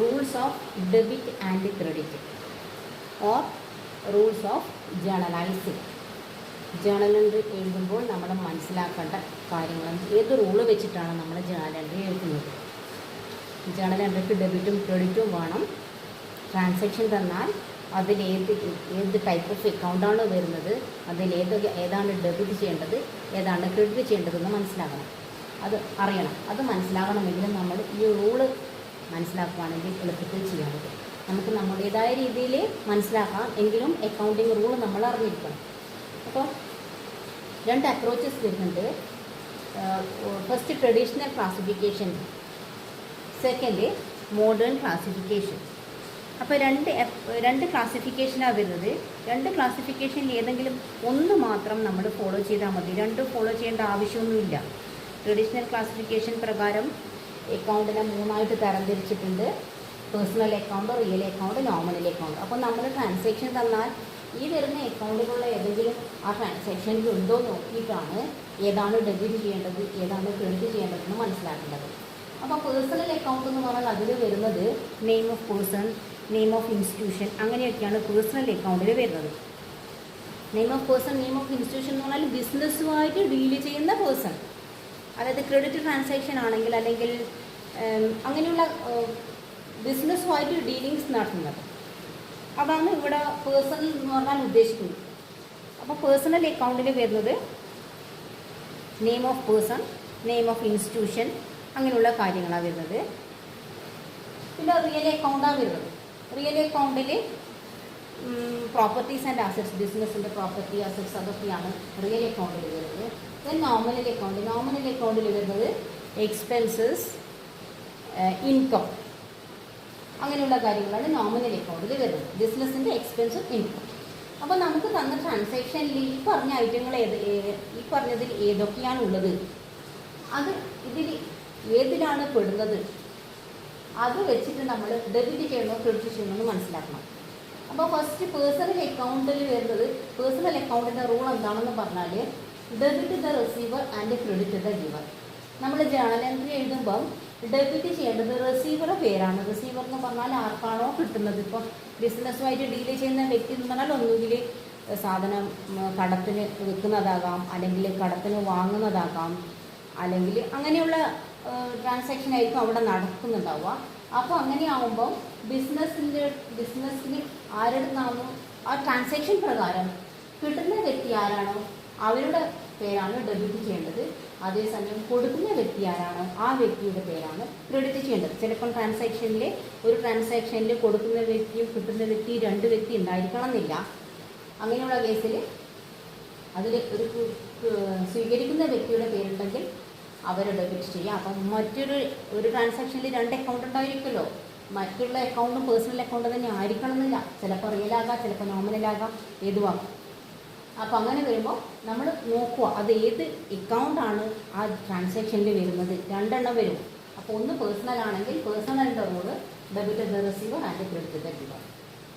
Rules of debit and credit or rules of journalising. Journal entry എഴുതുമ്പോൾ നമ്മൾ മനസ്സിലാക്കേണ്ട കാര്യങ്ങൾ, ഏത് റൂള് വെച്ചിട്ടാണ് നമ്മൾ ജേണൽ എൻട്രി എഴുതുന്നത്. ജേണൽ എൻട്രിക്ക് ഡെബിറ്റും ക്രെഡിറ്റും വേണം. ട്രാൻസാക്ഷൻ തന്നാൽ അതിൽ ഏത് ടൈപ്പ് ഓഫ് അക്കൗണ്ടാണ് വരുന്നത്, അതിൽ ഏതാണ് ഡെബിറ്റ് ചെയ്യേണ്ടത്, ഏതാണ് ക്രെഡിറ്റ് ചെയ്യേണ്ടതെന്ന് മനസ്സിലാക്കണം. അത് അറിയണം. അത് മനസ്സിലാകണമെങ്കിൽ നമ്മൾ ഈ റൂള് മനസ്സിലാക്കുകയാണെങ്കിൽ എളുപ്പത്തിൽ ചെയ്യാൻ പറ്റും. നമുക്ക് നമ്മുടേതായ രീതിയിൽ മനസ്സിലാക്കാം, എങ്കിലും അക്കൗണ്ടിങ് റൂൾ നമ്മൾ അറിഞ്ഞിരിക്കണം. അപ്പോൾ രണ്ട് അപ്രോച്ചസ് വരുന്നുണ്ട്. First traditional classification, second modern classification. അപ്പോൾ രണ്ട് ക്ലാസിഫിക്കേഷനാണ് വരുന്നത്. രണ്ട് ക്ലാസിഫിക്കേഷനിൽ ഏതെങ്കിലും ഒന്ന് മാത്രം നമ്മൾ ഫോളോ ചെയ്താൽ മതി. രണ്ടും ഫോളോ ചെയ്യേണ്ട ആവശ്യമൊന്നുമില്ല. ട്രഡീഷണൽ ക്ലാസിഫിക്കേഷൻ പ്രകാരം അക്കൗണ്ടിനെ മൂന്നായിട്ട് തരംതിരിച്ചിട്ടുണ്ട്: personal account, real account, nominal account. അപ്പോൾ നമ്മൾ ട്രാൻസാക്ഷൻ തന്നാൽ ഈ വരുന്ന അക്കൗണ്ടുകളുടെ ഏതെങ്കിലും ആ ട്രാൻസാക്ഷനിൽ ഉണ്ടോ നോക്കിയിട്ടാണ് ഏതാണ് ഡെബിറ്റ് ചെയ്യേണ്ടത്, ഏതാണ് ക്രെഡിറ്റ് ചെയ്യേണ്ടതെന്ന് മനസ്സിലാക്കേണ്ടത്. അപ്പോൾ പേഴ്സണൽ അക്കൗണ്ട് എന്ന് പറഞ്ഞാൽ അതിൽ വരുന്നത് name of person, name of institution, അങ്ങനെയൊക്കെയാണ് പേഴ്സണൽ അക്കൗണ്ടിൽ വരുന്നത്. Name of person, name of institution എന്ന് പറഞ്ഞാൽ ബിസിനസ്സുമായിട്ട് ഡീൽ ചെയ്യുന്ന പേഴ്സൺ. അതായത് ക്രെഡിറ്റ് ട്രാൻസാക്ഷൻ ആണെങ്കിൽ അല്ലെങ്കിൽ അങ്ങനെയുള്ള ബിസിനസ്സുമായിട്ട് ഡീലിങ്സ് നടത്തുന്നത്, അതാണ് ഇവിടെ പേഴ്സണൽ എന്ന് പറഞ്ഞാൽ ഉദ്ദേശിക്കുന്നത്. അപ്പോൾ പേഴ്സണൽ അക്കൗണ്ടിൽ വരുന്നത് name of person, name of institution, അങ്ങനെയുള്ള കാര്യങ്ങളാണ് വരുന്നത്. പിന്നെ റിയൽ അക്കൗണ്ടാണ് വരുന്നത്. റിയൽ അക്കൗണ്ടിൽ പ്രോപ്പർട്ടീസ് ആൻഡ് അസറ്റ്സ്, ബിസിനസ്സിൻ്റെ പ്രോപ്പർട്ടി, അസറ്റ്സ്, അതൊക്കെയാണ് റിയൽ അക്കൗണ്ടിൽ വരുന്നത്. Then nominal account. നോമിനൽ അക്കൗണ്ടിൽ വരുന്നത് എക്സ്പെൻസസ്, ഇൻകം, അങ്ങനെയുള്ള കാര്യങ്ങളാണ് നോമിനൽ അക്കൗണ്ടിൽ വരുന്നത്. ബിസിനസ്സിൻ്റെ എക്സ്പെൻസും ഇൻകം. അപ്പോൾ നമുക്ക് തന്ന ട്രാൻസാക്ഷനിൽ ഈ പറഞ്ഞ ഐറ്റങ്ങൾ ഈ പറഞ്ഞതിൽ ഏതൊക്കെയാണ് ഉള്ളത്, അത് ഇതിൽ ഏതിലാണ് പെടുന്നത്, അത് വെച്ചിട്ട് നമ്മൾ ഡെബിറ്റ് ചെയ്യണോ ക്രെഡിറ്റ് ചെയ്യണോ എന്ന് മനസ്സിലാക്കണം. അപ്പോൾ ഫസ്റ്റ് പേഴ്സണൽ അക്കൗണ്ടിൽ വരുന്നത്, പേഴ്സണൽ അക്കൗണ്ടിൻ്റെ റൂൾ എന്താണെന്ന് പറഞ്ഞാൽ debit the receiver and credit the giver. നമ്മൾ ജേണൽ എൻട്രി എഴുതുമ്പം ഡെബിറ്റ് ചെയ്യേണ്ടത് റിസീവറുടെ പേരാണ്. റിസീവർ എന്ന് പറഞ്ഞാൽ ആർക്കാണോ കിട്ടുന്നത്. ഇപ്പം ബിസിനസ്സുമായിട്ട് ഡീൽ ചെയ്യുന്ന വ്യക്തി എന്ന് പറഞ്ഞാൽ ഒന്നുകിൽ സാധനം കടത്തിന് വിൽക്കുന്നതാകാം, അല്ലെങ്കിൽ കടത്തിന് വാങ്ങുന്നതാകാം, അല്ലെങ്കിൽ അങ്ങനെയുള്ള ട്രാൻസാക്ഷൻ ആയിരിക്കും അവിടെ നടക്കുന്നുണ്ടാവുക. അപ്പോൾ അങ്ങനെയാവുമ്പം ബിസിനസ്സിന് ആരെടുത്താണോ ആ ട്രാൻസാക്ഷൻ പ്രകാരം കിട്ടുന്ന വ്യക്തി ആരാണോ അവരുടെ പേരാണ് ഡെബിറ്റ് ചെയ്യേണ്ടത്. അതേസമയം കൊടുക്കുന്ന വ്യക്തി ആരാണോ ആ വ്യക്തിയുടെ പേരാണ് ക്രെഡിറ്റ് ചെയ്യേണ്ടത്. ചിലപ്പം ഒരു ട്രാൻസാക്ഷനിൽ കൊടുക്കുന്ന വ്യക്തിയും കിട്ടുന്ന വ്യക്തിയും രണ്ട് വ്യക്തി ഉണ്ടായിരിക്കണം എന്നില്ല. അങ്ങനെയുള്ള കേസിൽ അതിൽ സ്വീകരിക്കുന്ന വ്യക്തിയുടെ പേരുണ്ടെങ്കിൽ അവർ ഡെബിറ്റ് ചെയ്യുക. അപ്പം ഒരു ട്രാൻസാക്ഷനിൽ രണ്ട് അക്കൗണ്ട് ഉണ്ടായിരിക്കുമല്ലോ. മറ്റുള്ള അക്കൗണ്ടും പേഴ്സണൽ അക്കൗണ്ട് തന്നെ ആയിരിക്കണം എന്നില്ല. ചിലപ്പോൾ റിയലാകാം, ചിലപ്പോൾ നോമിനലാകാം, ഏതുമാകാം. അപ്പോൾ അങ്ങനെ വരുമ്പോൾ നമ്മൾ നോക്കുക അത് ഏത് അക്കൗണ്ടാണ് ആ ട്രാൻസാക്ഷനിൽ വരുന്നത്. രണ്ടെണ്ണം വരും. അപ്പോൾ ഒന്ന് പേഴ്സണൽ ആണെങ്കിൽ പേഴ്സണലിൻ്റെ rule debit the receiver and credit the giver.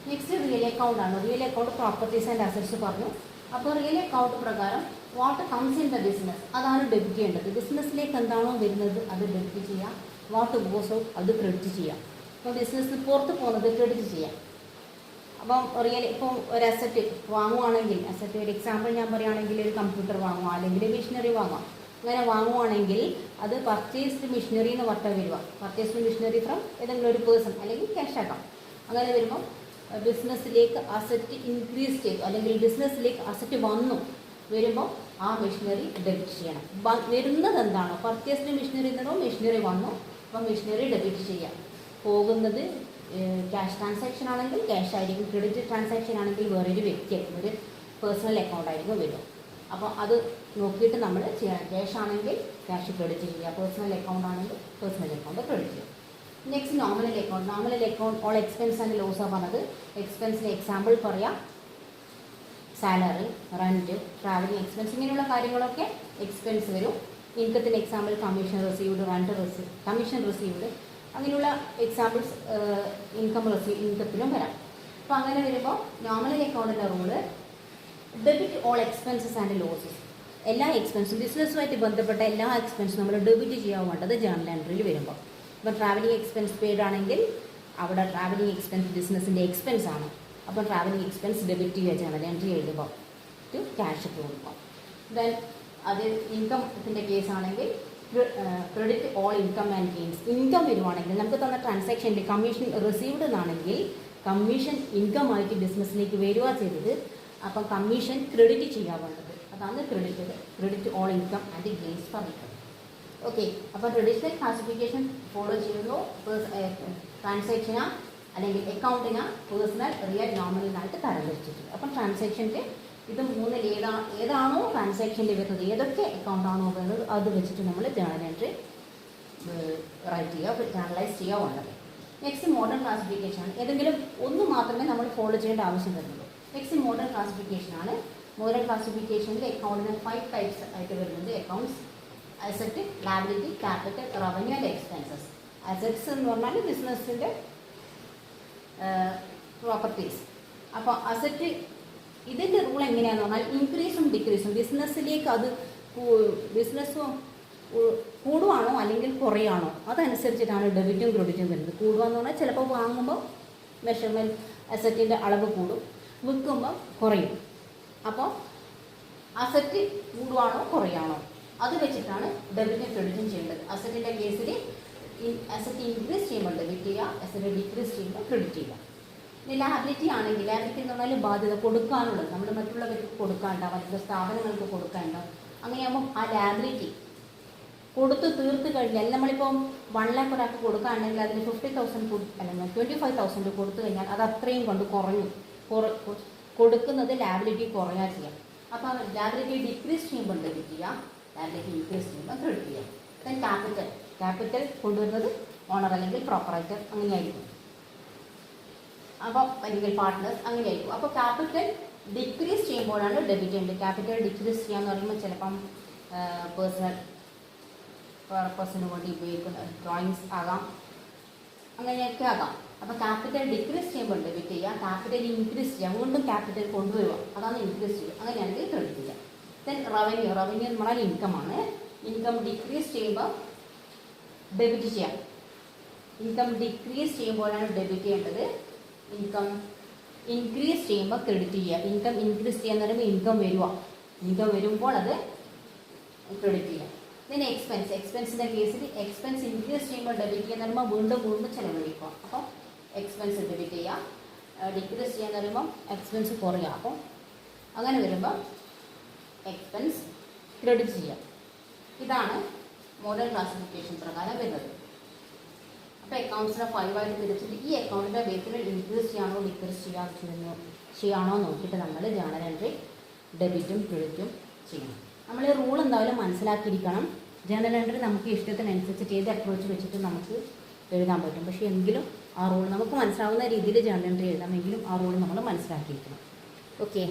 Next real account ആണ്. Real account properties and assets പറഞ്ഞു. അപ്പോൾ റിയൽ അക്കൗണ്ട് പ്രകാരം what comes in the business അതാണ് ഡെബിറ്റ് ചെയ്യേണ്ടത്. ബിസിനസ്സിലേക്ക് എന്താണോ വരുന്നത് അത് ഡെബിറ്റ് ചെയ്യാം. വാട്ട് ഗോസ് ഔട്ട് അത് ക്രെഡിറ്റ് ചെയ്യാം. അപ്പോൾ ബിസിനസ്സിന് പുറത്ത് പോകുന്നത് ക്രെഡിറ്റ് ചെയ്യാം. അപ്പം ഇപ്പം ഒരു അസറ്റ് വാങ്ങുവാണെങ്കിൽ, അസറ്റ് ഒരു എക്സാമ്പിൾ ഞാൻ പറയുകയാണെങ്കിൽ ഒരു കമ്പ്യൂട്ടർ വാങ്ങുക, അല്ലെങ്കിൽ മെഷീനറി വാങ്ങാം. അങ്ങനെ വാങ്ങുവാണെങ്കിൽ അത് പർച്ചേസ്ഡ് മെഷീനറി എന്ന് പറഞ്ഞാൽ വരിക. പർച്ചേസ്ഡ് മെഷീനറി ഫ്രം ഏതെങ്കിലും ഒരു പേഴ്സൺ, അല്ലെങ്കിൽ ക്യാഷ് ആക്കാം. അങ്ങനെ വരുമ്പം ബിസിനസ്സിലേക്ക് അസറ്റ് ഇൻക്രീസ് ചെയ്തു, അല്ലെങ്കിൽ ബിസിനസ്സിലേക്ക് അസറ്റ് വരുമ്പോൾ ആ മെഷീനറി ഡെബിറ്റ് ചെയ്യണം. വരുന്നത് എന്താണോ പർച്ചേസ്ഡ് മെഷീനറി എന്നോ മെഷീനറി വന്നു, അപ്പോൾ മെഷീനറി ഡെബിറ്റ് ചെയ്യാം. പോകുന്നത് ക്യാഷ് ട്രാൻസാക്ഷൻ ആണെങ്കിൽ ക്യാഷ് ആയിരിക്കും, ക്രെഡിറ്റ് ട്രാൻസാക്ഷൻ ആണെങ്കിൽ വേറൊരു വ്യക്തിയായിരിക്കും, ഒരു പേഴ്സണൽ അക്കൗണ്ട് ആയിരിക്കും വരും. അപ്പോൾ അത് നോക്കിയിട്ട് നമ്മൾ ചെയ്യണം. ക്യാഷ് ആണെങ്കിൽ ക്യാഷ് ക്രെഡിറ്റ് ചെയ്യുക, പേഴ്സണൽ അക്കൗണ്ട് ആണെങ്കിൽ പേഴ്സണൽ അക്കൗണ്ട് ക്രെഡിറ്റ് ചെയ്യുക. Next nominal account. Nominal account all expense and ലോസാണ് പറഞ്ഞത്. എക്സ്പെൻസിന് എക്സാമ്പിൾ പറയാം: സാലറി, റെൻറ്റ്, ട്രാവലിംഗ് എക്സ്പെൻസ്, ഇങ്ങനെയുള്ള കാര്യങ്ങളൊക്കെ എക്സ്പെൻസ് വരും. ഇൻകത്തിന് example commission received, rent commission received, അങ്ങനെയുള്ള എക്സാമ്പിൾസ് ഇൻകത്തിലും വരാം. അപ്പോൾ അങ്ങനെ വരുമ്പോൾ നോമിനൽ അക്കൗണ്ടിൻ്റെ rule debit all expenses and losses. എല്ലാ എക്സ്പെൻസും ബിസിനസ്സുമായിട്ട് ബന്ധപ്പെട്ട എല്ലാ എക്സ്പെൻസും നമ്മൾ ഡെബിറ്റ് ചെയ്യാൻ വേണ്ടത് ജേണൽ എൻട്രിയിൽ വരുമ്പോൾ. ഇപ്പോൾ ട്രാവലിംഗ് എക്സ്പെൻസ് പെയ്ഡ് ആണെങ്കിൽ അവിടെ ട്രാവലിംഗ് എക്സ്പെൻസ് ബിസിനസ്സിൻ്റെ എക്സ്പെൻസ് ആണ്. അപ്പോൾ ട്രാവലിംഗ് എക്സ്പെൻസ് ഡെബിറ്റ് ചെയ്യുക ജേണൽ എൻട്രി എഴുതുമ്പോൾ ടു ക്യാഷ് ഇട്ട് കൊടുക്കുക. ദെൻ അത് ഇൻകത്തിൻ്റെ കേസാണെങ്കിൽ credit all income and gains. Income വരുവാണെങ്കിൽ നമുക്ക് തന്ന ട്രാൻസാക്ഷനിൽ കമ്മീഷൻ റിസീവ്ഡ് എന്നാണെങ്കിൽ കമ്മീഷൻ ഇൻകം ആയിട്ട് ബിസിനസ്സിലേക്ക് വരിക ചെയ്തത്, അപ്പം കമ്മീഷൻ ക്രെഡിറ്റ് ചെയ്യാൻ വേണ്ടത്, അതാണ് credit all income and gains പറഞ്ഞിട്ട്. ഓക്കെ, അപ്പോൾ ട്രഡീഷണൽ ക്ലാസിഫിക്കേഷൻ ഫോളോ ചെയ്യുന്നു. ട്രാൻസാക്ഷനാ അല്ലെങ്കിൽ അക്കൗണ്ടിനാ പേഴ്സണൽ റിയൽ നോമിനലായിട്ട് തരംതിരിച്ചിട്ടുണ്ട്. അപ്പം ട്രാൻസാക്ഷൻ്റെ ഇത് മൂന്നിൽ ഏതാണോ ട്രാൻസാക്ഷനിൽ വരുന്നത്, ഏതൊക്കെ അക്കൗണ്ടാണോ വരുന്നത് അത് വെച്ചിട്ട് നമ്മൾ ജേണൽ എൻട്രി റൈറ്റ് ചെയ്യുക, ജേണലൈസ് ചെയ്യുക വേണ്ടത്. നെക്സ്റ്റ് മോഡേൺ ക്ലാസിഫിക്കേഷൻ ആണ്. ഏതെങ്കിലും ഒന്ന് മാത്രമേ നമ്മൾ ഫോളോ ചെയ്യേണ്ട ആവശ്യം വരുന്നുള്ളൂ. നെക്സ്റ്റ് മോഡേൺ ക്ലാസിഫിക്കേഷൻ ആണ്. മോഡേൺ ക്ലാസിഫിക്കേഷനിൽ അക്കൗണ്ടിന് 5 ടൈപ്സ് ആയിട്ട് വരുന്നുണ്ട്. Accounts, asset, liability, capital, revenue and expenses. Assets എന്ന് പറഞ്ഞാൽ ബിസിനസ്സിൻ്റെ പ്രോപ്പർട്ടീസ്. അപ്പോൾ അസറ്റ് ഇതിൻ്റെ റൂൾ എങ്ങനെയാണെന്ന് പറഞ്ഞാൽ ഇൻക്രീസും ഡിക്രീസും, ബിസിനസ്സിലേക്ക് അത് ബിസിനസ്സും കൂടുവാണോ അല്ലെങ്കിൽ കുറയാണോ അതനുസരിച്ചിട്ടാണ് ഡെബിറ്റും ക്രെഡിറ്റും വരുന്നത്. കൂടുകയെന്ന് പറഞ്ഞാൽ ചിലപ്പോൾ വാങ്ങുമ്പോൾ മെഷർമെൻറ്റ് അസറ്റിൻ്റെ അളവ് കൂടും, വിൽക്കുമ്പോൾ കുറയും. അപ്പോൾ അസറ്റ് കൂടുവാണോ കുറയാണോ അത് വെച്ചിട്ടാണ് ഡെബിറ്റും ക്രെഡിറ്റും ചെയ്യേണ്ടത്. അസറ്റിൻ്റെ കേസിൽ അസറ്റ് ഇൻക്രീസ് ചെയ്യുമ്പോൾ ഡെബിറ്റ് ചെയ്യുക, അസറ്റ് ഡിക്രീസ് ചെയ്യുമ്പോൾ ക്രെഡിറ്റ് ചെയ്യുക. ഇനി ലാബിലിറ്റി ആണെങ്കിൽ, ലാബിലിറ്റി എന്ന് പറഞ്ഞാൽ ബാധ്യത കൊടുക്കാനുള്ളത്, നമ്മൾ മറ്റുള്ളവർക്ക് കൊടുക്കാനുണ്ടാവും, മറ്റുള്ള സ്ഥാപനങ്ങൾക്ക് കൊടുക്കാനുണ്ടാവും. അങ്ങനെയാകുമ്പോൾ ആ ലാബിലിറ്റി കൊടുത്ത് തീർത്ത് കഴിഞ്ഞാൽ, നമ്മളിപ്പോൾ 1 lakh ഒരാൾക്ക് കൊടുക്കുകയാണെങ്കിൽ അതിന് 50,000 അല്ലെങ്കിൽ 25,000 കൊടുത്തു കഴിഞ്ഞാൽ അത് അത്രയും കൊണ്ട് കൊടുക്കുന്നത് ലാബിലിറ്റി കുറയാൻ ചെയ്യാം. അപ്പോൾ ലാബിലിറ്റി ഡിക്രീസ് ചെയ്യുമ്പോൾ ഡെബിറ്റ് ചെയ്യാം, ലാബിലിറ്റി ഇൻക്രീസ് ചെയ്യുമ്പോൾ ക്രെഡിറ്റ് ചെയ്യാം. ദെൻ ക്യാപിറ്റൽ കൊണ്ടുവരുന്നത് ഓണർ അല്ലെങ്കിൽ പ്രോപ്പറേറ്റർ അങ്ങനെയായിരിക്കും, അപ്പോൾ അല്ലെങ്കിൽ പാർട്ട്നേഴ്സ് അങ്ങനെയായിരിക്കും. അപ്പോൾ ക്യാപിറ്റൽ ഡിക്രീസ് ചെയ്യുമ്പോഴാണ് ഡെബിറ്റ് ഉണ്ട്. ക്യാപിറ്റൽ ഡിക്രീസ് ചെയ്യാന്ന് പറയുമ്പോൾ ചിലപ്പം പേഴ്സണൽ പർപ്പസിന് വേണ്ടി ഉപയോഗിക്കുന്ന ഡ്രോയിങ്സ് ആകാം, അങ്ങനെയൊക്കെ ആകാം. അപ്പോൾ ക്യാപിറ്റൽ ഡിക്രീസ് ചെയ്യുമ്പോൾ ഡെബിറ്റ് ചെയ്യുക, ക്യാപിറ്റൽ ഇൻക്രീസ് ചെയ്യുക, വീണ്ടും ക്യാപിറ്റൽ കൊണ്ടുവരിക, അതാണ് ഇൻക്രീസ് ചെയ്യുക, അങ്ങനെയാണെങ്കിൽ ക്രെഡിറ്റ് ചെയ്യുക. ദെൻ റവന്യൂ എന്ന് പറഞ്ഞാൽ ഇൻകമാണ്. ഇൻകം ഡിക്രീസ് ചെയ്യുമ്പോൾ ഡെബിറ്റ് ചെയ്യാം. ഇൻകം ഡിക്രീസ് ചെയ്യുമ്പോഴാണ് ഡെബിറ്റ് ചെയ്യേണ്ടത്. ഇൻകം ഇൻക്രീസ് ചെയ്യുമ്പോൾ ക്രെഡിറ്റ് ചെയ്യുക. ഇൻകം ഇൻക്രീസ് ചെയ്യാന്ന് പറയുമ്പോൾ ഇൻകം വരുമ്പോൾ അത് ക്രെഡിറ്റ് ചെയ്യുക. പിന്നെ എക്സ്പെൻസിൻ്റെ കേസിൽ എക്സ്പെൻസ് ഇൻക്രീസ് ചെയ്യുമ്പോൾ ഡെബിറ്റ് ചെയ്യാന്ന് പറയുമ്പോൾ വീണ്ടും ചിലവഴിക്കുക. അപ്പോൾ എക്സ്പെൻസ് ഡെബിറ്റ് ചെയ്യുക. ഡിക്രീസ് ചെയ്യാന്ന് പറയുമ്പോൾ എക്സ്പെൻസ് കുറയുക. അപ്പോൾ അങ്ങനെ വരുമ്പോൾ എക്സ്പെൻസ് ക്രെഡിറ്റ് ചെയ്യുക. ഇതാണ് മോഡേൺ ക്ലാസിഫിക്കേഷൻ പ്രകാരം വരുന്നത്. അപ്പോൾ അക്കൗണ്ട്സിനെ 5 ആയിട്ട് തിരിച്ചിട്ട് ഈ അക്കൗണ്ടിൻ്റെ ബേസിൽ ഇൻക്രീസ് ചെയ്യാണോ ഡിക്രീസ് ചെയ്യാണോ നോക്കിയിട്ട് നമ്മൾ ജേണൽ എൻട്രി ഡെബിറ്റും ക്രെഡിറ്റും ചെയ്യണം. നമ്മൾ ഈ റൂൾ എന്തായാലും മനസ്സിലാക്കിയിരിക്കണം. ജേണൽ എൻട്രി നമുക്ക് ഇഷ്ടത്തിനനുസരിച്ചിട്ട് ഏത് അപ്രോച്ച് വെച്ചിട്ട് നമുക്ക് എഴുതാൻ പറ്റും. പക്ഷേ എങ്കിലും ആ റൂൾ നമുക്ക് മനസ്സിലാവുന്ന രീതിയിൽ ജേണൽ എൻട്രി എഴുതാമെങ്കിലും ആ റൂൾ നമ്മൾ മനസ്സിലാക്കിയിരിക്കണം. ഓക്കെ.